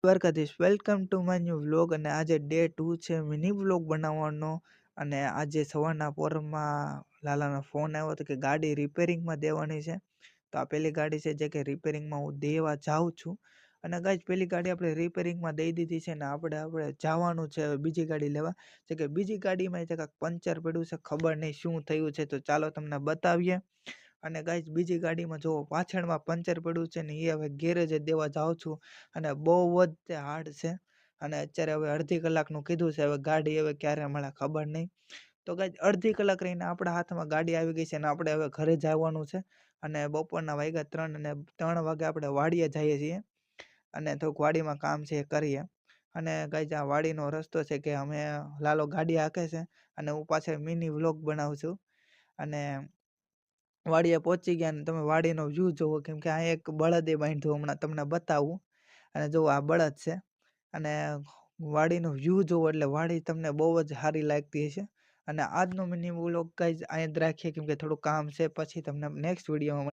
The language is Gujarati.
Dwarkadhish welcome to my new vlog અને આજે ડે 2 છે મિની વ્લોગ બનાવવાનો અને આજે સવારના પોરમાં લાલાનો ફોન આવ્યો હતો કે ગાડી રિપેરિંગમાં દેવાની છે. તો આ પહેલી ગાડી છે જે કે રિપેરિંગમાં હું દેવા જાઉં છું અને ગાઈઝ પહેલી ગાડી આપણે રિપેરિંગમાં દઈ દીધી છે ને આપણે જવાનું છે હવે બીજી ગાડી લેવા. જે કે બીજી ગાડીમાં જે કાંઈક પંચર પડ્યું છે, ખબર નહીં શું થયું છે, તો ચાલો તમને બતાવીએ. અને ગાઈઝ બીજી ગાડીમાં જો પાછળમાં પંચર પડ્યું છે ને એ હવે ગેરેજે દેવા જાઉં છું અને બહુ જ તે હાર્ડ છે અને અત્યારે હવે અડધી કલાકનું કીધું છે. હવે ગાડી હવે ક્યારે મળે ખબર નહીં. તો ગાઈઝ અડધી કલાક રહીને આપણા હાથમાં ગાડી આવી ગઈ છે અને આપણે હવે ઘરે જવાનું છે અને બપોરના વાગ્યા 3 અને 3 વાગે આપણે વાડીએ જઈએ છીએ અને થોડુંક વાડીમાં કામ છે એ કરીએ. અને ગાઈઝ આ વાડીનો રસ્તો છે કે અમે લાલો ગાડી હાંકે છે અને હું પાછળ મિની વ્લોગ બનાવું છું અને વાડીએ પહોંચી ગયા ને તમે વાડીનો વ્યૂ જોવો કેમ કે આ એક બળદે બાંધ્યું હમણાં તમને બતાવું. અને જો આ બળદ છે અને વાડીનો વ્યૂ જોવો એટલે વાડી તમને બહુ જ સારી લાગતી હશે. અને આજનો મિની વ્લોગ ગાઈઝ અહીં જ રાખીએ કેમ કે થોડું કામ છે, પછી તમને નેક્સ્ટ વિડીયોમાં